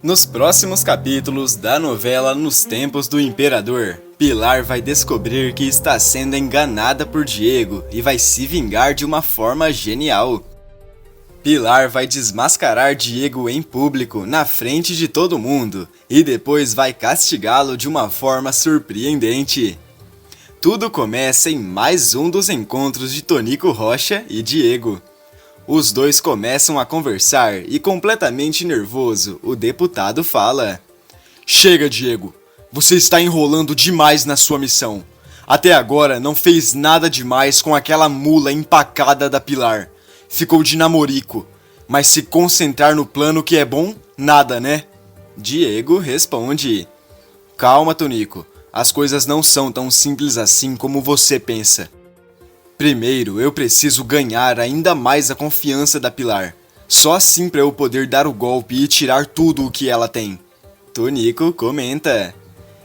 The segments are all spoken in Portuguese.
Nos próximos capítulos da novela Nos Tempos do Imperador, Pilar vai descobrir que está sendo enganada por Diego e vai se vingar de uma forma genial. Pilar vai desmascarar Diego em público, na frente de todo mundo, e depois vai castigá-lo de uma forma surpreendente. Tudo começa em mais um dos encontros de Tonico Rocha e Diego. Os dois começam a conversar e, completamente nervoso, o deputado fala: "Chega, Diego. Você está enrolando demais na sua missão. Até agora não fez nada demais com aquela mula empacada da Pilar. Ficou de namorico. Mas se concentrar no plano que é bom, nada, né?" Diego responde: "Calma, Tonico. As coisas não são tão simples assim como você pensa. Primeiro, eu preciso ganhar ainda mais a confiança da Pilar. Só assim para eu poder dar o golpe e tirar tudo o que ela tem." Tonico comenta: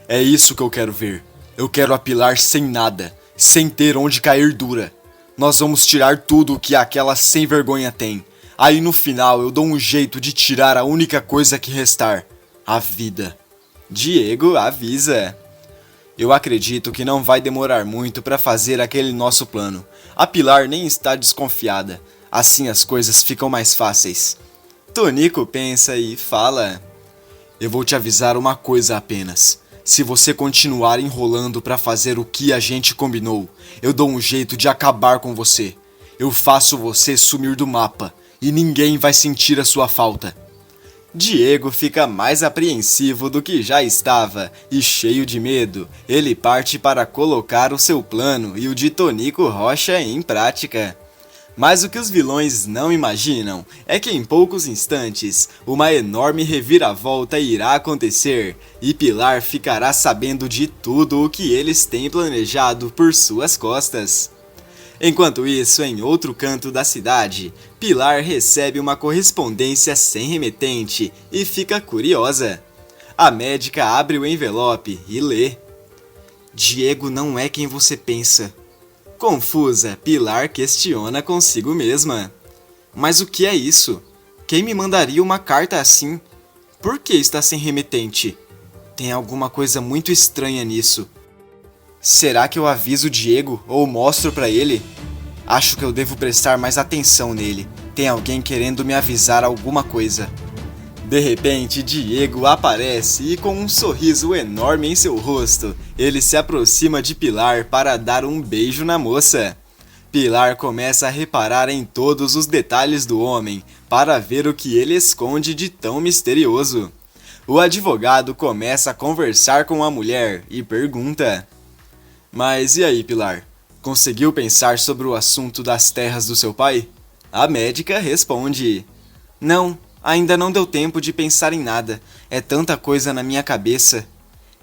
"É isso que eu quero ver. Eu quero a Pilar sem nada, sem ter onde cair dura. Nós vamos tirar tudo o que aquela sem vergonha tem. Aí no final eu dou um jeito de tirar a única coisa que restar: a vida." Diego avisa: "Eu acredito que não vai demorar muito para fazer aquele nosso plano. A Pilar nem está desconfiada. Assim as coisas ficam mais fáceis." Tonico pensa e fala: "Eu vou te avisar uma coisa apenas. Se você continuar enrolando para fazer o que a gente combinou, eu dou um jeito de acabar com você. Eu faço você sumir do mapa e ninguém vai sentir a sua falta." Diego fica mais apreensivo do que já estava e, cheio de medo, ele parte para colocar o seu plano e o de Tonico Rocha em prática. Mas o que os vilões não imaginam é que em poucos instantes uma enorme reviravolta irá acontecer e Pilar ficará sabendo de tudo o que eles têm planejado por suas costas. Enquanto isso, em outro canto da cidade, Pilar recebe uma correspondência sem remetente e fica curiosa. A médica abre o envelope e lê: "Diego não é quem você pensa." Confusa, Pilar questiona consigo mesma: "Mas o que é isso? Quem me mandaria uma carta assim? Por que está sem remetente? Tem alguma coisa muito estranha nisso. Será que eu aviso o Diego ou mostro pra ele? Acho que eu devo prestar mais atenção nele. Tem alguém querendo me avisar alguma coisa." De repente, Diego aparece e, com um sorriso enorme em seu rosto, ele se aproxima de Pilar para dar um beijo na moça. Pilar começa a reparar em todos os detalhes do homem para ver o que ele esconde de tão misterioso. O advogado começa a conversar com a mulher e pergunta: "Mas e aí, Pilar? Conseguiu pensar sobre o assunto das terras do seu pai?" A médica responde: "Não, ainda não deu tempo de pensar em nada. É tanta coisa na minha cabeça."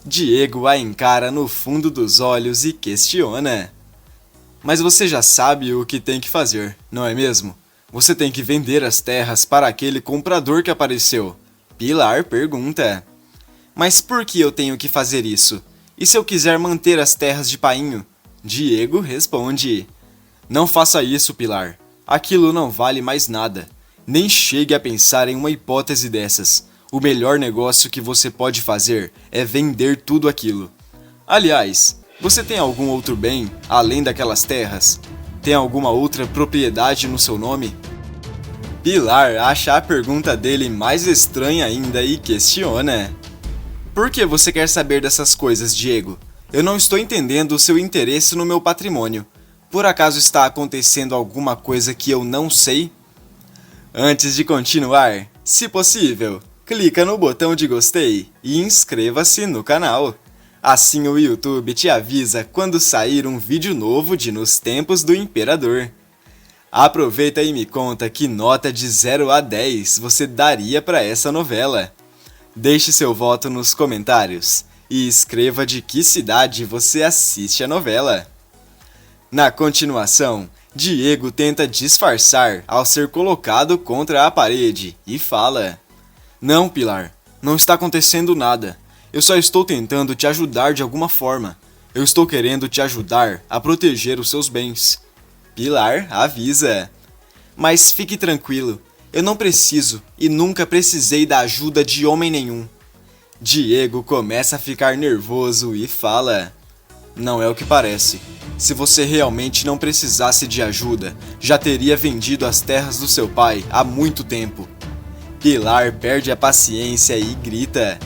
Diego a encara no fundo dos olhos e questiona: "Mas você já sabe o que tem que fazer, não é mesmo? Você tem que vender as terras para aquele comprador que apareceu." Pilar pergunta: "Mas por que eu tenho que fazer isso? E se eu quiser manter as terras de painho?" Diego responde: "Não faça isso, Pilar. Aquilo não vale mais nada. Nem chegue a pensar em uma hipótese dessas. O melhor negócio que você pode fazer é vender tudo aquilo. Aliás, você tem algum outro bem, além daquelas terras? Tem alguma outra propriedade no seu nome?" Pilar acha a pergunta dele mais estranha ainda e questiona: "Por que você quer saber dessas coisas, Diego? Eu não estou entendendo o seu interesse no meu patrimônio. Por acaso está acontecendo alguma coisa que eu não sei?" Antes de continuar, se possível, clica no botão de gostei e inscreva-se no canal. Assim o YouTube te avisa quando sair um vídeo novo de Nos Tempos do Imperador. Aproveita e me conta que nota de 0 a 10 você daria para essa novela. Deixe seu voto nos comentários e escreva de que cidade você assiste a novela. Na continuação, Diego tenta disfarçar ao ser colocado contra a parede e fala: "Não, Pilar, não está acontecendo nada. Eu só estou tentando te ajudar de alguma forma. Eu estou querendo te ajudar a proteger os seus bens." Pilar avisa: "Mas fique tranquilo, Eu não preciso e nunca precisei da ajuda de homem nenhum. Diego começa a ficar nervoso e fala: Não é o que parece. Se você realmente não precisasse de ajuda, já teria vendido as terras do seu pai há muito tempo. Pilar perde a paciência e grita: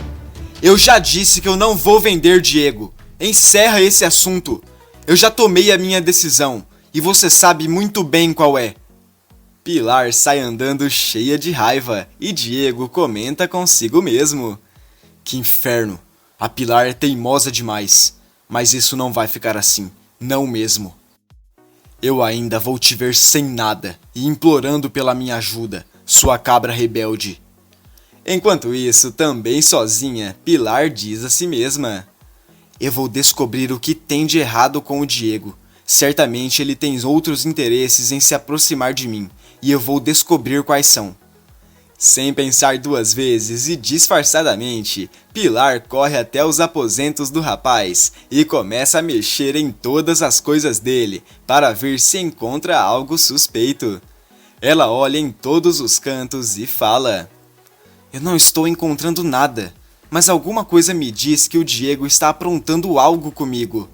Eu já disse que eu não vou vender, Diego. Encerra esse assunto. Eu já tomei a minha decisão e você sabe muito bem qual é. Pilar sai andando cheia de raiva e Diego comenta consigo mesmo: Que inferno, a Pilar é teimosa demais, mas isso não vai ficar assim, não mesmo. Eu ainda vou te ver sem nada e implorando pela minha ajuda, sua cabra rebelde. Enquanto isso, também sozinha, Pilar diz a si mesma: Eu vou descobrir o que tem de errado com o Diego. Certamente ele tem outros interesses em se aproximar de mim, e eu vou descobrir quais são. Sem pensar duas vezes e disfarçadamente, Pilar corre até os aposentos do rapaz e começa a mexer em todas as coisas dele para ver se encontra algo suspeito. Ela olha em todos os cantos e fala: Eu não estou encontrando nada, mas alguma coisa me diz que o Diego está aprontando algo comigo.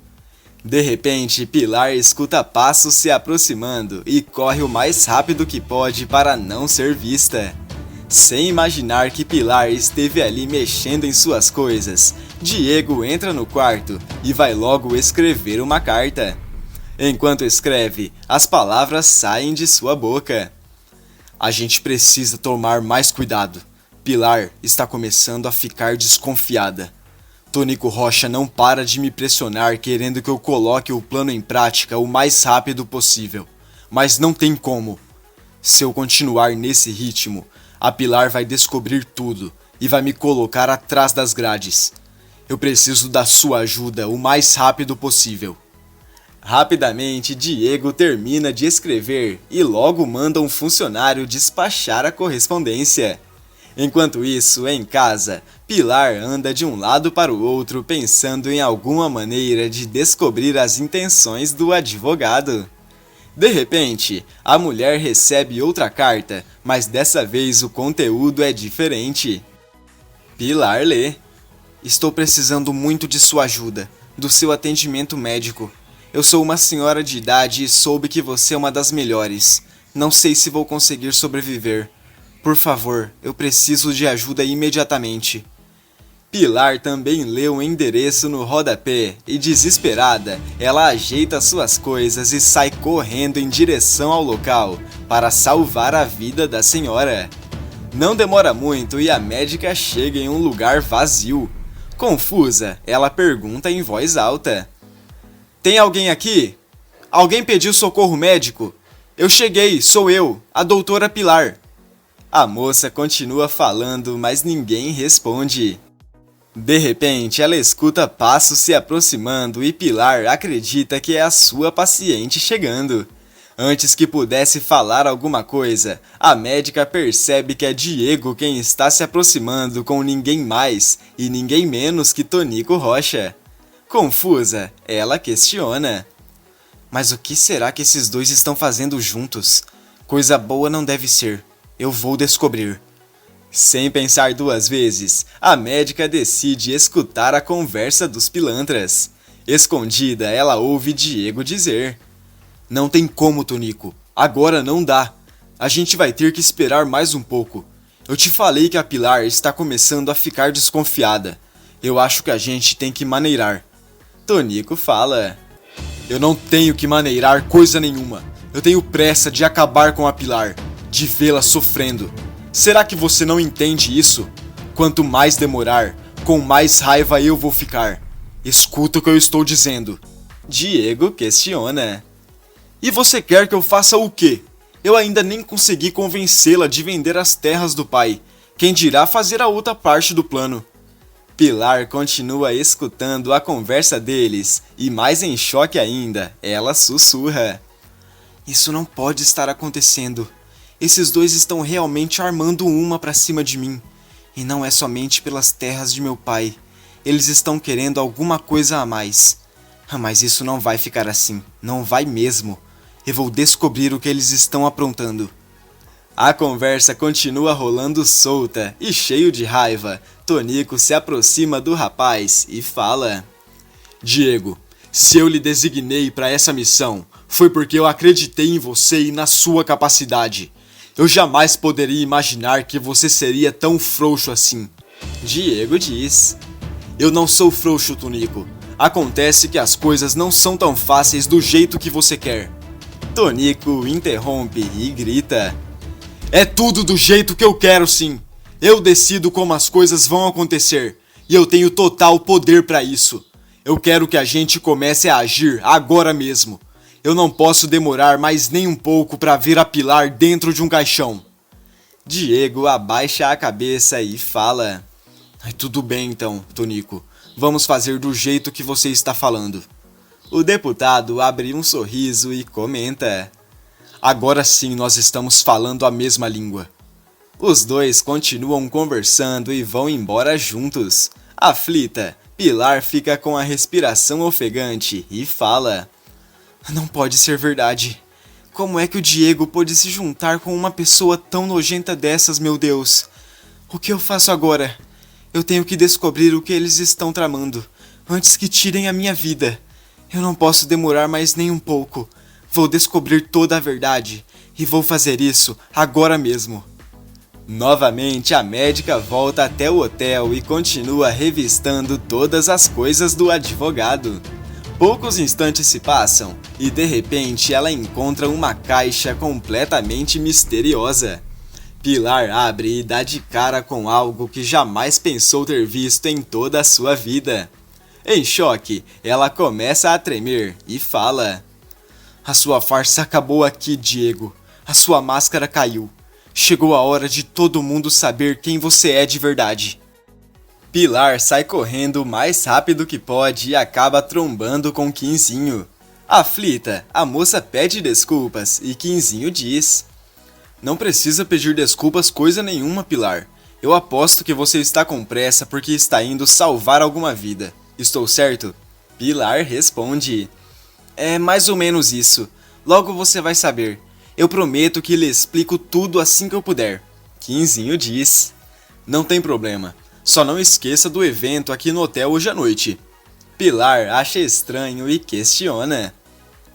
De repente, Pilar escuta passos se aproximando e corre o mais rápido que pode para não ser vista. Sem imaginar que Pilar esteve ali mexendo em suas coisas, Diego entra no quarto e vai logo escrever uma carta. Enquanto escreve, as palavras saem de sua boca. A gente precisa tomar mais cuidado. Pilar está começando a ficar desconfiada. Tonico Rocha não para de me pressionar querendo que eu coloque o plano em prática o mais rápido possível. Mas não tem como. Se eu continuar nesse ritmo, a Pilar vai descobrir tudo e vai me colocar atrás das grades. Eu preciso da sua ajuda o mais rápido possível. Rapidamente, Diego termina de escrever e logo manda um funcionário despachar a correspondência. Enquanto isso, em casa, Pilar anda de um lado para o outro pensando em alguma maneira de descobrir as intenções do advogado. De repente, a mulher recebe outra carta, mas dessa vez o conteúdo é diferente. Pilar lê: Estou precisando muito de sua ajuda, do seu atendimento médico. Eu sou uma senhora de idade e soube que você é uma das melhores. Não sei se vou conseguir sobreviver. Por favor, eu preciso de ajuda imediatamente. Pilar também lê o endereço no rodapé e, desesperada, ela ajeita suas coisas e sai correndo em direção ao local para salvar a vida da senhora. Não demora muito e a médica chega em um lugar vazio. Confusa, ela pergunta em voz alta: Tem alguém aqui? Alguém pediu socorro médico? Eu cheguei, sou eu, a doutora Pilar. A moça continua falando, mas ninguém responde. De repente, ela escuta passos se aproximando e Pilar acredita que é a sua paciente chegando. Antes que pudesse falar alguma coisa, a médica percebe que é Diego quem está se aproximando com ninguém mais e ninguém menos que Tonico Rocha. Confusa, ela questiona: Mas o que será que esses dois estão fazendo juntos? Coisa boa não deve ser. Eu vou descobrir. Sem pensar duas vezes, a médica decide escutar a conversa dos pilantras. Escondida, ela ouve Diego dizer: Não tem como, Tonico. Agora não dá. A gente vai ter que esperar mais um pouco. Eu te falei que a Pilar está começando a ficar desconfiada. Eu acho que a gente tem que maneirar. Tonico fala: Eu não tenho que maneirar coisa nenhuma. Eu tenho pressa de acabar com a Pilar, de vê-la sofrendo. Será que você não entende isso? Quanto mais demorar, com mais raiva eu vou ficar. Escuta o que eu estou dizendo. Diego questiona: E você quer que eu faça o quê? Eu ainda nem consegui convencê-la de vender as terras do pai. Quem dirá fazer a outra parte do plano? Pilar continua escutando a conversa deles e, mais em choque ainda, ela sussurra: Isso não pode estar acontecendo. Esses dois estão realmente armando uma pra cima de mim. E não é somente pelas terras de meu pai. Eles estão querendo alguma coisa a mais. Mas isso não vai ficar assim. Não vai mesmo. Eu vou descobrir o que eles estão aprontando. A conversa continua rolando solta e cheio de raiva. Tonico se aproxima do rapaz e fala: Diego, se eu lhe designei para essa missão, foi porque eu acreditei em você e na sua capacidade. Eu jamais poderia imaginar que você seria tão frouxo assim. Diego diz: Eu não sou frouxo, Tonico. Acontece que as coisas não são tão fáceis do jeito que você quer. Tonico interrompe e grita: É tudo do jeito que eu quero, sim. Eu decido como as coisas vão acontecer e eu tenho total poder para isso. Eu quero que a gente comece a agir agora mesmo. Eu não posso demorar mais nem um pouco para ver a Pilar dentro de um caixão. Diego abaixa a cabeça e fala: Tudo bem então, Tonico. Vamos fazer do jeito que você está falando. O deputado abre um sorriso e comenta: Agora sim nós estamos falando a mesma língua. Os dois continuam conversando e vão embora juntos. Aflita, Pilar fica com a respiração ofegante e fala: Não pode ser verdade. Como é que o Diego pôde se juntar com uma pessoa tão nojenta dessas, meu Deus? O que eu faço agora? Eu tenho que descobrir o que eles estão tramando, antes que tirem a minha vida. Eu não posso demorar mais nem um pouco. Vou descobrir toda a verdade, e vou fazer isso agora mesmo. Novamente, a médica volta até o hotel e continua revistando todas as coisas do advogado. Poucos instantes se passam e de repente ela encontra uma caixa completamente misteriosa. Pilar abre e dá de cara com algo que jamais pensou ter visto em toda a sua vida. Em choque, ela começa a tremer e fala: A sua farsa acabou aqui, Diego. A sua máscara caiu. Chegou a hora de todo mundo saber quem você é de verdade. Pilar sai correndo o mais rápido que pode e acaba trombando com Quinzinho. Aflita, a moça pede desculpas e Quinzinho diz: Não precisa pedir desculpas coisa nenhuma, Pilar. Eu aposto que você está com pressa porque está indo salvar alguma vida. Estou certo? Pilar responde: É mais ou menos isso. Logo você vai saber. Eu prometo que lhe explico tudo assim que eu puder. Quinzinho diz: Não tem problema. Só não esqueça do evento aqui no hotel hoje à noite. Pilar acha estranho e questiona: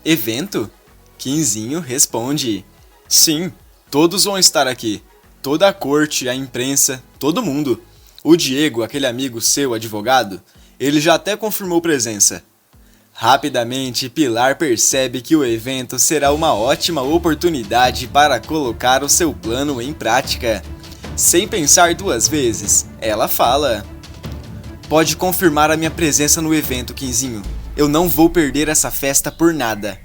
Evento? Quinzinho responde: Sim, todos vão estar aqui. Toda a corte, a imprensa, todo mundo. O Diego, aquele amigo seu, advogado, ele já até confirmou presença. Rapidamente, Pilar percebe que o evento será uma ótima oportunidade para colocar o seu plano em prática. Sem pensar duas vezes, ela fala: Pode confirmar a minha presença no evento, Quinzinho. Eu não vou perder essa festa por nada.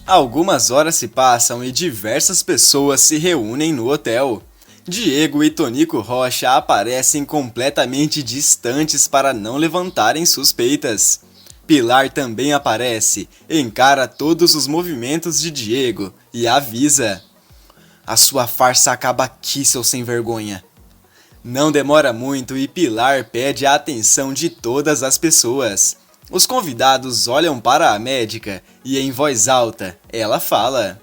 Algumas horas se passam e diversas pessoas se reúnem no hotel. Diego e Tonico Rocha aparecem completamente distantes para não levantarem suspeitas. Pilar também aparece, encara todos os movimentos de Diego e avisa: A sua farsa acaba aqui, seu sem vergonha. Não demora muito e Pilar pede a atenção de todas as pessoas. Os convidados olham para a médica e em voz alta ela fala: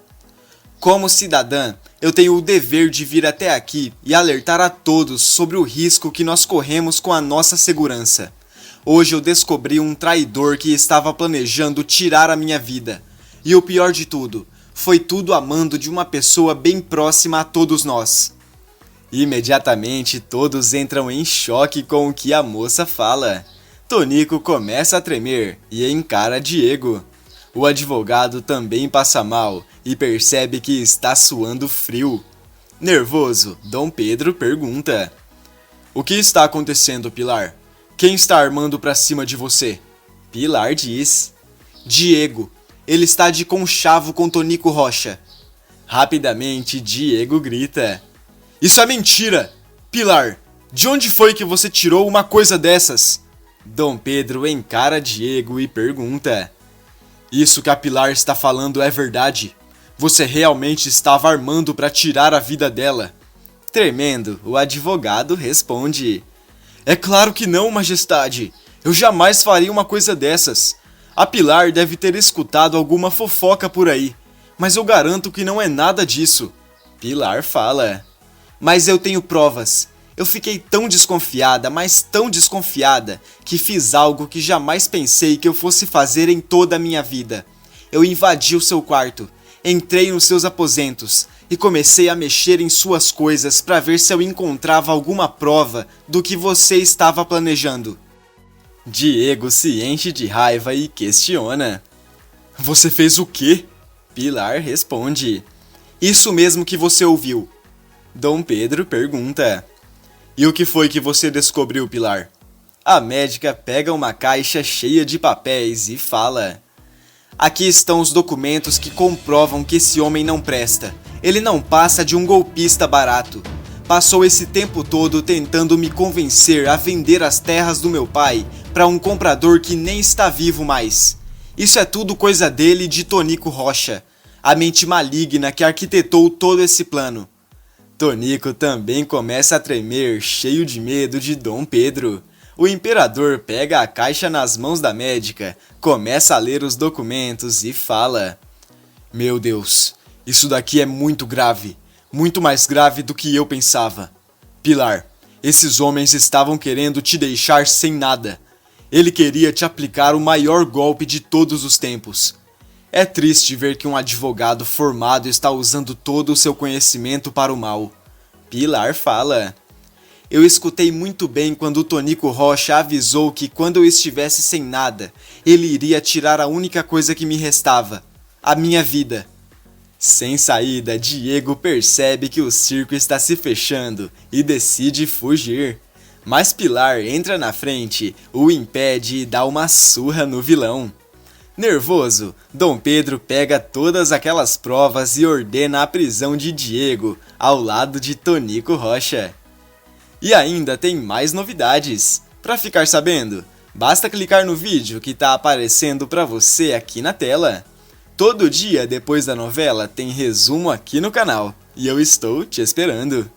Como cidadã, eu tenho o dever de vir até aqui e alertar a todos sobre o risco que nós corremos com a nossa segurança. Hoje eu descobri um traidor que estava planejando tirar a minha vida. E o pior de tudo, foi tudo a mando de uma pessoa bem próxima a todos nós. Imediatamente todos entram em choque com o que a moça fala. Tonico começa a tremer e encara Diego. O advogado também passa mal e percebe que está suando frio. Nervoso, Dom Pedro pergunta: O que está acontecendo, Pilar? Quem está armando pra cima de você? Pilar diz: Diego. Ele está de conchavo com Tonico Rocha. Rapidamente, Diego grita: Isso é mentira! Pilar, de onde foi que você tirou uma coisa dessas? Dom Pedro encara Diego e pergunta: Isso que a Pilar está falando é verdade? Você realmente estava armando para tirar a vida dela? Tremendo, o advogado responde: É claro que não, majestade. Eu jamais faria uma coisa dessas. A Pilar deve ter escutado alguma fofoca por aí, mas eu garanto que não é nada disso. Pilar fala: Mas eu tenho provas. Eu fiquei tão desconfiada, mas tão desconfiada, que fiz algo que jamais pensei que eu fosse fazer em toda a minha vida. Eu invadi o seu quarto, entrei nos seus aposentos e comecei a mexer em suas coisas para ver se eu encontrava alguma prova do que você estava planejando. Diego se enche de raiva e questiona: Você fez o quê? Pilar responde: Isso mesmo que você ouviu. Dom Pedro pergunta: E o que foi que você descobriu, Pilar? A médica pega uma caixa cheia de papéis e fala: Aqui estão os documentos que comprovam que esse homem não presta. Ele não passa de um golpista barato. Passou esse tempo todo tentando me convencer a vender as terras do meu pai para um comprador que nem está vivo mais. Isso é tudo coisa dele e de Tonico Rocha, a mente maligna que arquitetou todo esse plano. Tonico também começa a tremer, cheio de medo de Dom Pedro. O imperador pega a caixa nas mãos da médica, começa a ler os documentos e fala: Meu Deus, isso daqui é muito grave, muito mais grave do que eu pensava. Pilar, esses homens estavam querendo te deixar sem nada. Ele queria te aplicar o maior golpe de todos os tempos. É triste ver que um advogado formado está usando todo o seu conhecimento para o mal. Pilar fala: Eu escutei muito bem quando o Tonico Rocha avisou que quando eu estivesse sem nada, ele iria tirar a única coisa que me restava, a minha vida. Sem saída, Diego percebe que o circo está se fechando e decide fugir. Mas Pilar entra na frente, o impede e dá uma surra no vilão. Nervoso, Dom Pedro pega todas aquelas provas e ordena a prisão de Diego, ao lado de Tonico Rocha. E ainda tem mais novidades. Para ficar sabendo, basta clicar no vídeo que está aparecendo para você aqui na tela. Todo dia depois da novela tem resumo aqui no canal, e eu estou te esperando.